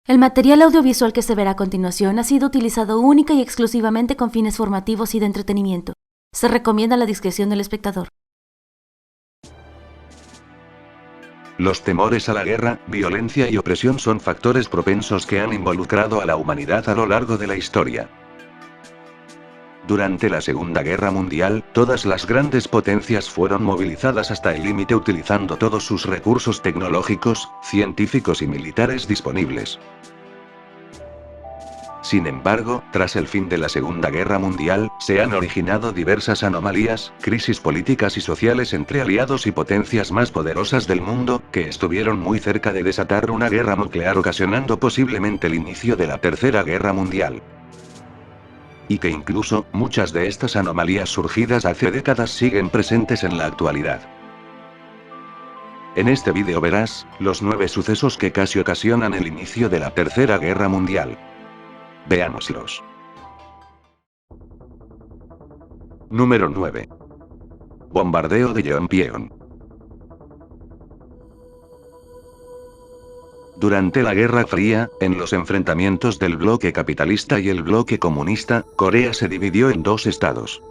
El material audiovisual que se verá a continuación ha sido utilizado única y exclusivamente con fines formativos y de entretenimiento. Se recomienda la discreción del espectador. Los temores a la guerra, violencia y opresión son factores propensos que han involucrado a la humanidad a lo largo de la historia. Durante la Segunda Guerra Mundial, todas las grandes potencias fueron movilizadas hasta el límite utilizando todos sus recursos tecnológicos, científicos y militares disponibles. Sin embargo, tras el fin de la Segunda Guerra Mundial, se han originado diversas anomalías, crisis políticas y sociales entre aliados y potencias más poderosas del mundo, que estuvieron muy cerca de desatar una guerra nuclear ocasionando posiblemente el inicio de la Tercera Guerra Mundial. Y que incluso, muchas de estas anomalías surgidas hace décadas siguen presentes en la actualidad. En este vídeo verás, los 9 sucesos que casi ocasionan el inicio de la Tercera Guerra Mundial. Veámoslos. Número 9. Bombardeo de Yeonpyeong. Durante la Guerra Fría, en los enfrentamientos del bloque capitalista y el bloque comunista, Corea se dividió en dos estados.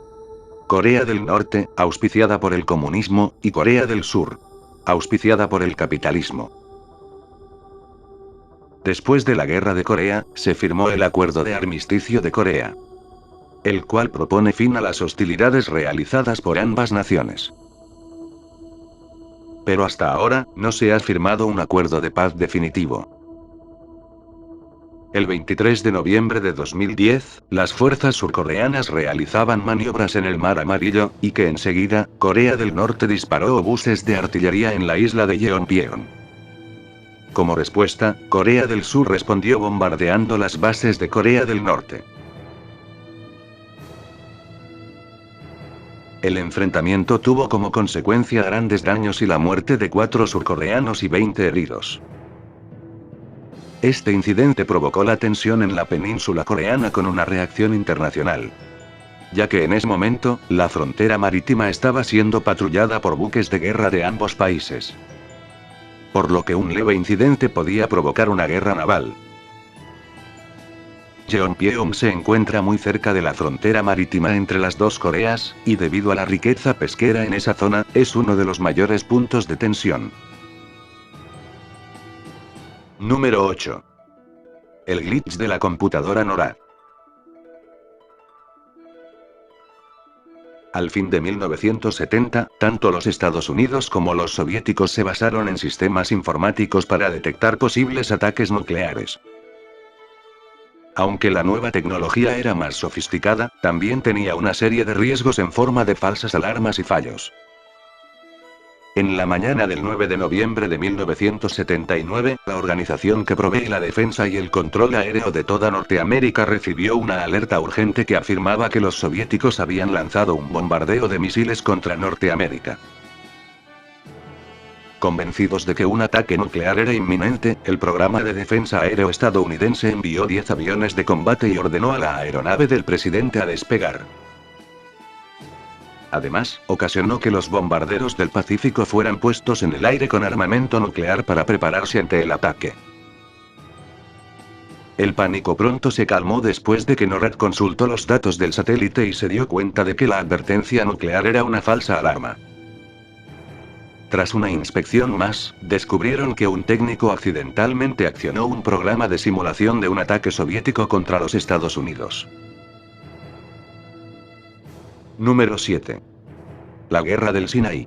Corea del Norte, auspiciada por el comunismo, y Corea del Sur, auspiciada por el capitalismo. Después de la Guerra de Corea, se firmó el Acuerdo de Armisticio de Corea, el cual propone fin a las hostilidades realizadas por ambas naciones. Pero hasta ahora, no se ha firmado un acuerdo de paz definitivo. El 23 de noviembre de 2010, las fuerzas surcoreanas realizaban maniobras en el Mar Amarillo, y que enseguida, Corea del Norte disparó obuses de artillería en la isla de Yeonpyeong. Como respuesta, Corea del Sur respondió bombardeando las bases de Corea del Norte. El enfrentamiento tuvo como consecuencia grandes daños y la muerte de 4 surcoreanos y 20 heridos. Este incidente provocó la tensión en la península coreana con una reacción internacional, ya que en ese momento, la frontera marítima estaba siendo patrullada por buques de guerra de ambos países. Por lo que un leve incidente podía provocar una guerra naval. Yeonpyeong se encuentra muy cerca de la frontera marítima entre las dos Coreas, y debido a la riqueza pesquera en esa zona, es uno de los mayores puntos de tensión. Número 8. El glitch de la computadora NORAD. Al fin de 1970, tanto los Estados Unidos como los soviéticos se basaron en sistemas informáticos para detectar posibles ataques nucleares. Aunque la nueva tecnología era más sofisticada, también tenía una serie de riesgos en forma de falsas alarmas y fallos. En la mañana del 9 de noviembre de 1979, la organización que provee la defensa y el control aéreo de toda Norteamérica recibió una alerta urgente que afirmaba que los soviéticos habían lanzado un bombardeo de misiles contra Norteamérica. Convencidos de que un ataque nuclear era inminente, el programa de defensa aéreo estadounidense envió 10 aviones de combate y ordenó a la aeronave del presidente a despegar. Además, ocasionó que los bombarderos del Pacífico fueran puestos en el aire con armamento nuclear para prepararse ante el ataque. El pánico pronto se calmó después de que NORAD consultó los datos del satélite y se dio cuenta de que la advertencia nuclear era una falsa alarma. Tras una inspección más, descubrieron que un técnico accidentalmente accionó un programa de simulación de un ataque soviético contra los Estados Unidos. Número 7. La Guerra del Sinaí.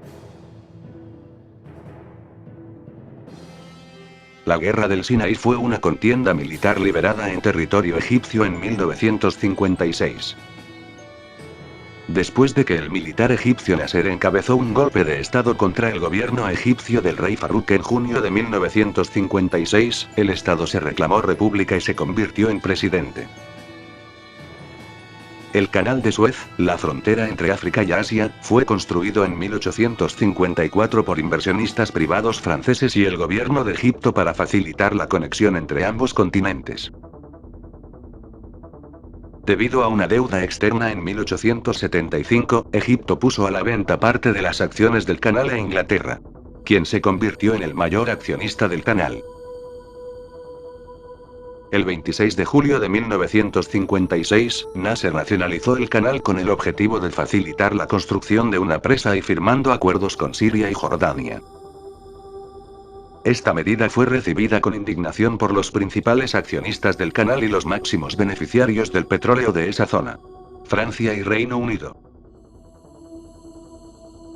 La Guerra del Sinaí fue una contienda militar liberada en territorio egipcio en 1956. Después de que el militar egipcio Nasser encabezó un golpe de estado contra el gobierno egipcio del rey Farouk en junio de 1956, el estado se reclamó república y se convirtió en presidente. El Canal de Suez, la frontera entre África y Asia, fue construido en 1854 por inversionistas privados franceses y el gobierno de Egipto para facilitar la conexión entre ambos continentes. Debido a una deuda externa en 1875, Egipto puso a la venta parte de las acciones del canal a Inglaterra, quien se convirtió en el mayor accionista del canal. El 26 de julio de 1956, Nasser nacionalizó el canal con el objetivo de facilitar la construcción de una presa y firmando acuerdos con Siria y Jordania. Esta medida fue recibida con indignación por los principales accionistas del canal y los máximos beneficiarios del petróleo de esa zona: Francia y Reino Unido.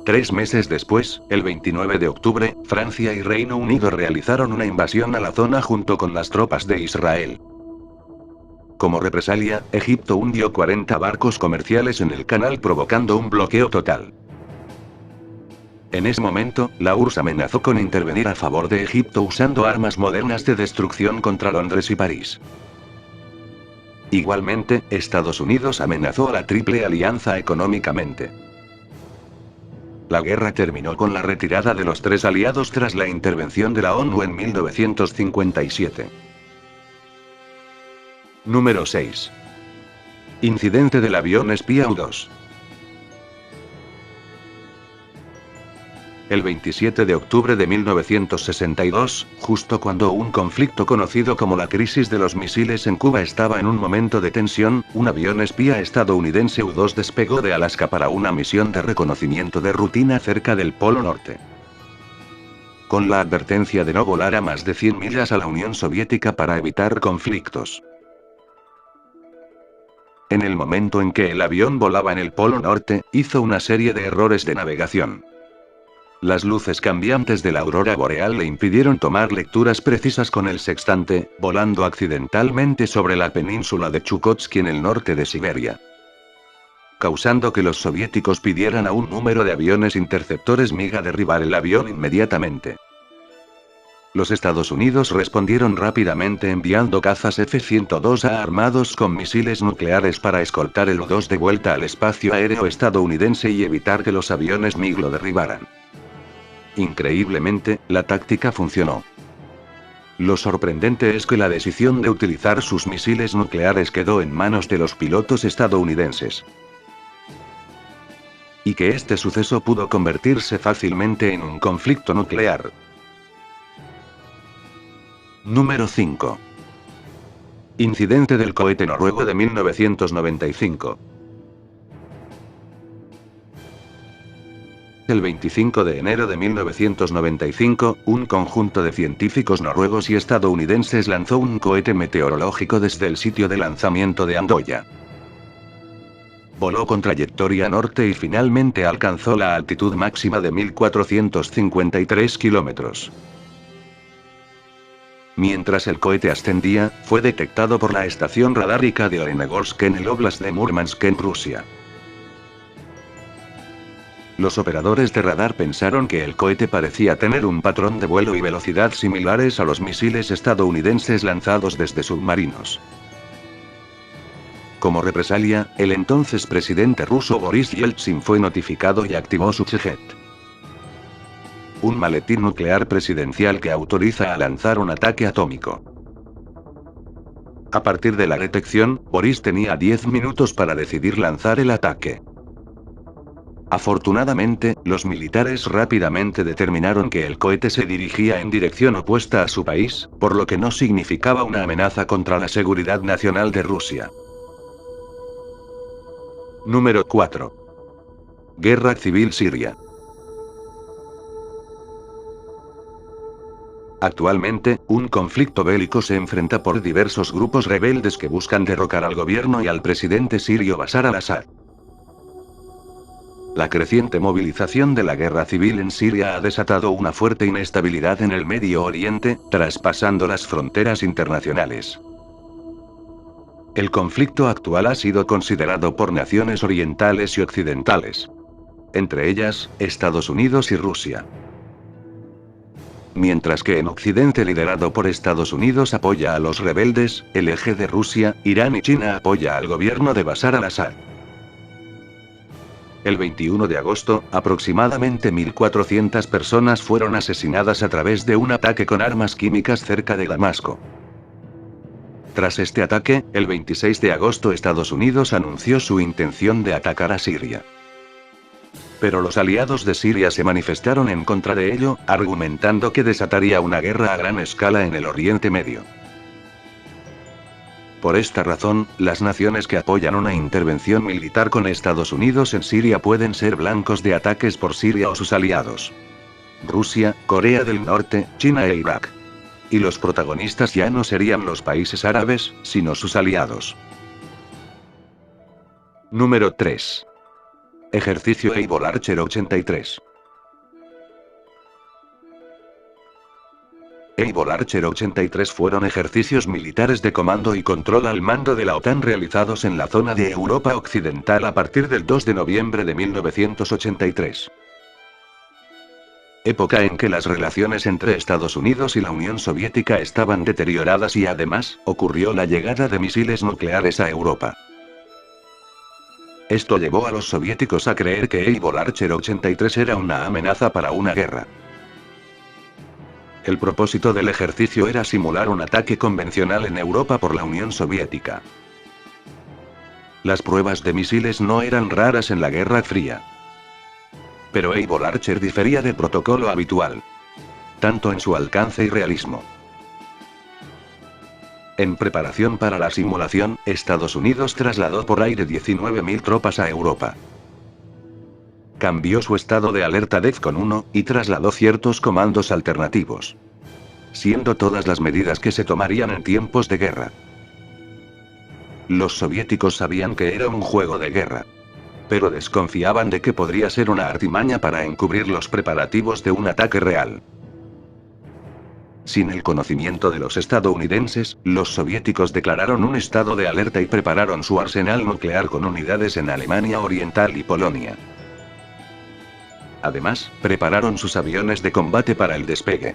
3 meses después, el 29 de octubre, Francia y Reino Unido realizaron una invasión a la zona junto con las tropas de Israel. Como represalia, Egipto hundió 40 barcos comerciales en el canal provocando un bloqueo total. En ese momento, la URSS amenazó con intervenir a favor de Egipto usando armas modernas de destrucción contra Londres y París. Igualmente, Estados Unidos amenazó a la Triple Alianza económicamente. La guerra terminó con la retirada de los 3 aliados tras la intervención de la ONU en 1957. Número 6. Incidente del avión espía U-2. El 27 de octubre de 1962, justo cuando un conflicto conocido como la crisis de los misiles en Cuba estaba en un momento de tensión, un avión espía estadounidense U-2 despegó de Alaska para una misión de reconocimiento de rutina cerca del Polo Norte. Con la advertencia de no volar a más de 100 millas a la Unión Soviética para evitar conflictos. En el momento en que el avión volaba en el Polo Norte, hizo una serie de errores de navegación. Las luces cambiantes de la aurora boreal le impidieron tomar lecturas precisas con el sextante, volando accidentalmente sobre la península de Chukotsky en el norte de Siberia, causando que los soviéticos pidieran a un número de aviones interceptores MiG a derribar el avión inmediatamente. Los Estados Unidos respondieron rápidamente enviando cazas F-102A armados con misiles nucleares para escoltar el U-2 de vuelta al espacio aéreo estadounidense y evitar que los aviones MiG lo derribaran. Increíblemente, la táctica funcionó. Lo sorprendente es que la decisión de utilizar sus misiles nucleares quedó en manos de los pilotos estadounidenses. Y que este suceso pudo convertirse fácilmente en un conflicto nuclear. Número 5. Incidente del cohete noruego de 1995. El 25 de enero de 1995, un conjunto de científicos noruegos y estadounidenses lanzó un cohete meteorológico desde el sitio de lanzamiento de Andoya. Voló con trayectoria norte y finalmente alcanzó la altitud máxima de 1453 kilómetros. Mientras el cohete ascendía, fue detectado por la estación radárica de Olenegorsk en el Oblast de Murmansk en Rusia. Los operadores de radar pensaron que el cohete parecía tener un patrón de vuelo y velocidad similares a los misiles estadounidenses lanzados desde submarinos. Como represalia, el entonces presidente ruso Boris Yeltsin fue notificado y activó su Chejet, un maletín nuclear presidencial que autoriza a lanzar un ataque atómico. A partir de la detección, Boris tenía 10 minutos para decidir lanzar el ataque. Afortunadamente, los militares rápidamente determinaron que el cohete se dirigía en dirección opuesta a su país, por lo que no significaba una amenaza contra la seguridad nacional de Rusia. Número 4. Guerra civil siria. Actualmente, un conflicto bélico se enfrenta por diversos grupos rebeldes que buscan derrocar al gobierno y al presidente sirio Bashar al-Assad. La creciente movilización de la guerra civil en Siria ha desatado una fuerte inestabilidad en el Medio Oriente, traspasando las fronteras internacionales. El conflicto actual ha sido considerado por naciones orientales y occidentales, entre ellas, Estados Unidos y Rusia. Mientras que en Occidente liderado por Estados Unidos apoya a los rebeldes, el eje de Rusia, Irán y China apoya al gobierno de Bashar al-Assad. El 21 de agosto, aproximadamente 1.400 personas fueron asesinadas a través de un ataque con armas químicas cerca de Damasco. Tras este ataque, el 26 de agosto Estados Unidos anunció su intención de atacar a Siria. Pero los aliados de Siria se manifestaron en contra de ello, argumentando que desataría una guerra a gran escala en el Oriente Medio. Por esta razón, las naciones que apoyan una intervención militar con Estados Unidos en Siria pueden ser blancos de ataques por Siria o sus aliados. Rusia, Corea del Norte, China e Irak. Y los protagonistas ya no serían los países árabes, sino sus aliados. Número 3. Ejercicio Able Archer 83. Able Archer 83 fueron ejercicios militares de comando y control al mando de la OTAN realizados en la zona de Europa Occidental a partir del 2 de noviembre de 1983. Época en que las relaciones entre Estados Unidos y la Unión Soviética estaban deterioradas y además, ocurrió la llegada de misiles nucleares a Europa. Esto llevó a los soviéticos a creer que Able Archer 83 era una amenaza para una guerra. El propósito del ejercicio era simular un ataque convencional en Europa por la Unión Soviética. Las pruebas de misiles no eran raras en la Guerra Fría. Pero Able Archer difería del protocolo habitual, tanto en su alcance y realismo. En preparación para la simulación, Estados Unidos trasladó por aire 19.000 tropas a Europa. Cambió su estado de alerta DEFCON 1, y trasladó ciertos comandos alternativos. Siendo todas las medidas que se tomarían en tiempos de guerra. Los soviéticos sabían que era un juego de guerra. Pero desconfiaban de que podría ser una artimaña para encubrir los preparativos de un ataque real. Sin el conocimiento de los estadounidenses, los soviéticos declararon un estado de alerta y prepararon su arsenal nuclear con unidades en Alemania Oriental y Polonia. Además, prepararon sus aviones de combate para el despegue.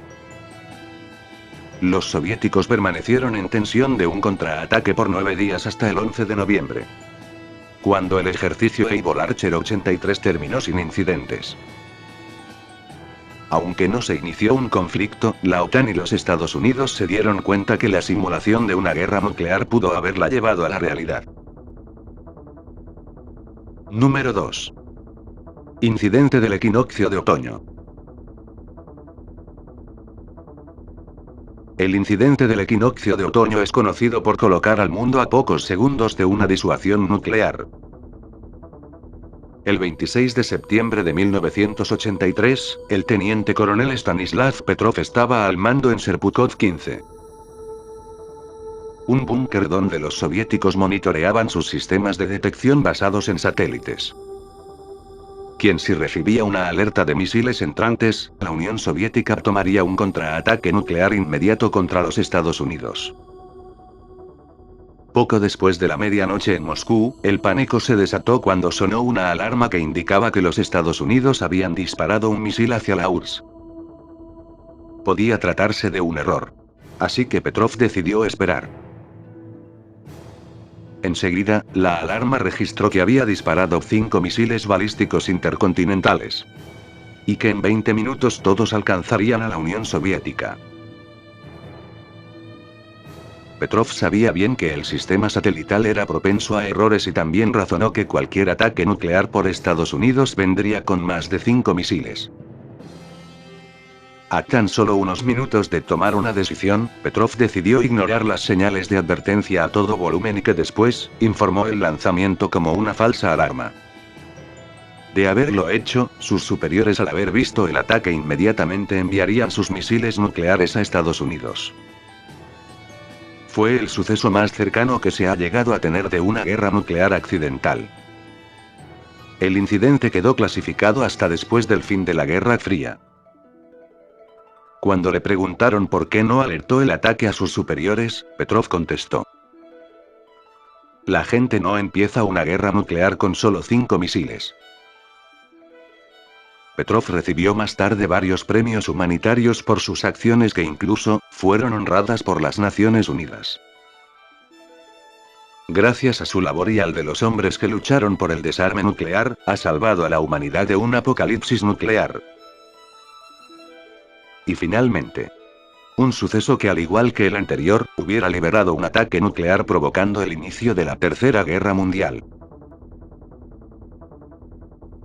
Los soviéticos permanecieron en tensión de un contraataque por 9 días hasta el 11 de noviembre. Cuando el ejercicio Able Archer 83 terminó sin incidentes. Aunque no se inició un conflicto, la OTAN y los Estados Unidos se dieron cuenta que la simulación de una guerra nuclear pudo haberla llevado a la realidad. Número 2. Incidente del equinoccio de otoño. El incidente del equinoccio de otoño es conocido por colocar al mundo a pocos segundos de una disuasión nuclear. El 26 de septiembre de 1983, el teniente coronel Stanislav Petrov estaba al mando en Serpukhov 15. Un búnker donde los soviéticos monitoreaban sus sistemas de detección basados en satélites. Quien si recibía una alerta de misiles entrantes, la Unión Soviética tomaría un contraataque nuclear inmediato contra los Estados Unidos. Poco después de la medianoche en Moscú, el pánico se desató cuando sonó una alarma que indicaba que los Estados Unidos habían disparado un misil hacia la URSS. Podía tratarse de un error. Así que Petrov decidió esperar. Enseguida, la alarma registró que había disparado 5 misiles balísticos intercontinentales. Y que en 20 minutos todos alcanzarían a la Unión Soviética. Petrov sabía bien que el sistema satelital era propenso a errores y también razonó que cualquier ataque nuclear por Estados Unidos vendría con más de 5 misiles. A tan solo unos minutos de tomar una decisión, Petrov decidió ignorar las señales de advertencia a todo volumen y que después, informó el lanzamiento como una falsa alarma. De haberlo hecho, sus superiores al haber visto el ataque inmediatamente enviarían sus misiles nucleares a Estados Unidos. Fue el suceso más cercano que se ha llegado a tener de una guerra nuclear accidental. El incidente quedó clasificado hasta después del fin de la Guerra Fría. Cuando le preguntaron por qué no alertó el ataque a sus superiores, Petrov contestó: "La gente no empieza una guerra nuclear con solo 5 misiles". Petrov recibió más tarde varios premios humanitarios por sus acciones que incluso fueron honradas por las Naciones Unidas. Gracias a su labor y al de los hombres que lucharon por el desarme nuclear, ha salvado a la humanidad de un apocalipsis nuclear. Y finalmente, un suceso que al igual que el anterior, hubiera liberado un ataque nuclear provocando el inicio de la Tercera Guerra Mundial.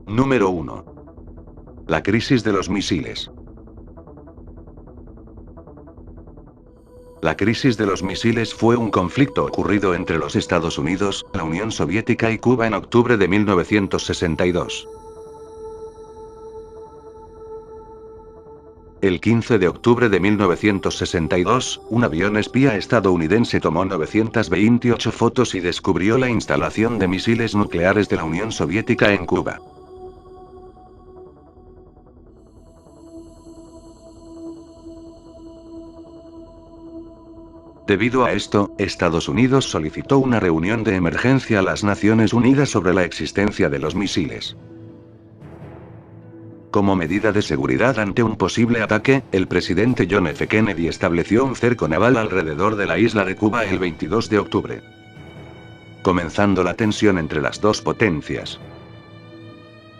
Número 1. La crisis de los misiles. La crisis de los misiles fue un conflicto ocurrido entre los Estados Unidos, la Unión Soviética y Cuba en octubre de 1962. El 15 de octubre de 1962, un avión espía estadounidense tomó 928 fotos y descubrió la instalación de misiles nucleares de la Unión Soviética en Cuba. Debido a esto, Estados Unidos solicitó una reunión de emergencia a las Naciones Unidas sobre la existencia de los misiles. Como medida de seguridad ante un posible ataque, el presidente John F. Kennedy estableció un cerco naval alrededor de la isla de Cuba el 22 de octubre, comenzando la tensión entre las dos potencias.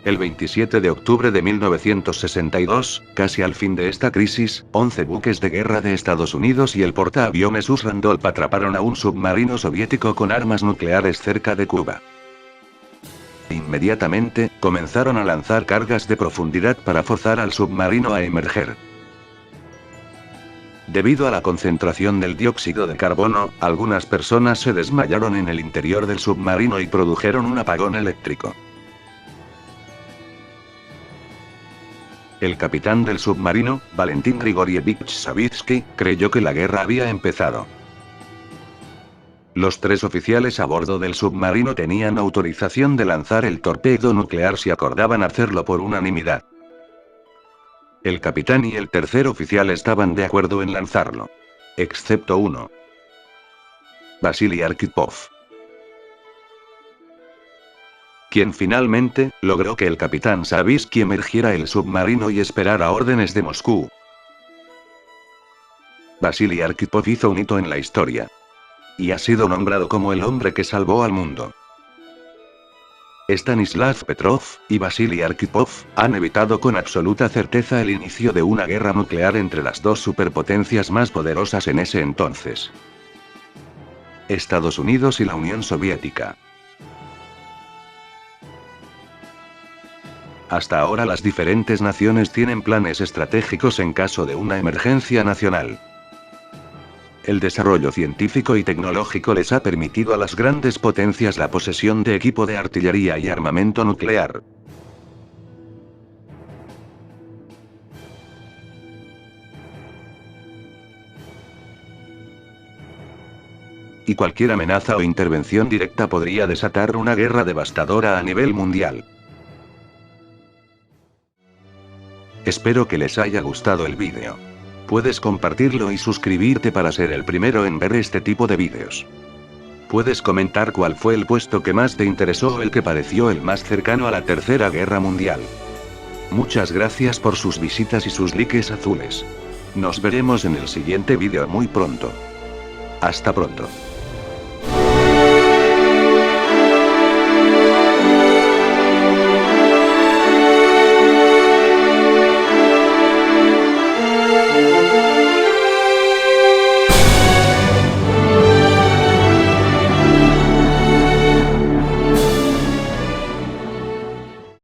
El 27 de octubre de 1962, casi al fin de esta crisis, 11 buques de guerra de Estados Unidos y el portaaviones US Randolph atraparon a un submarino soviético con armas nucleares cerca de Cuba. Inmediatamente, comenzaron a lanzar cargas de profundidad para forzar al submarino a emerger. Debido a la concentración del dióxido de carbono, algunas personas se desmayaron en el interior del submarino y produjeron un apagón eléctrico. El capitán del submarino, Valentín Grigorievich Savitsky, creyó que la guerra había empezado. Los 3 oficiales a bordo del submarino tenían autorización de lanzar el torpedo nuclear si acordaban hacerlo por unanimidad. El capitán y el tercer oficial estaban de acuerdo en lanzarlo. Excepto uno. Vasily Arkhipov, quien finalmente logró que el capitán Savitsky emergiera el submarino y esperara órdenes de Moscú. Vasily Arkhipov hizo un hito en la historia. Y ha sido nombrado como el hombre que salvó al mundo. Stanislav Petrov y Vasily Arkhipov han evitado con absoluta certeza el inicio de una guerra nuclear entre las dos superpotencias más poderosas en ese entonces: Estados Unidos y la Unión Soviética. Hasta ahora las diferentes naciones tienen planes estratégicos en caso de una emergencia nacional. El desarrollo científico y tecnológico les ha permitido a las grandes potencias la posesión de equipo de artillería y armamento nuclear. Y cualquier amenaza o intervención directa podría desatar una guerra devastadora a nivel mundial. Espero que les haya gustado el vídeo. Puedes compartirlo y suscribirte para ser el primero en ver este tipo de vídeos. Puedes comentar cuál fue el puesto que más te interesó o el que pareció el más cercano a la Tercera Guerra Mundial. Muchas gracias por sus visitas y sus likes azules. Nos veremos en el siguiente vídeo muy pronto. Hasta pronto.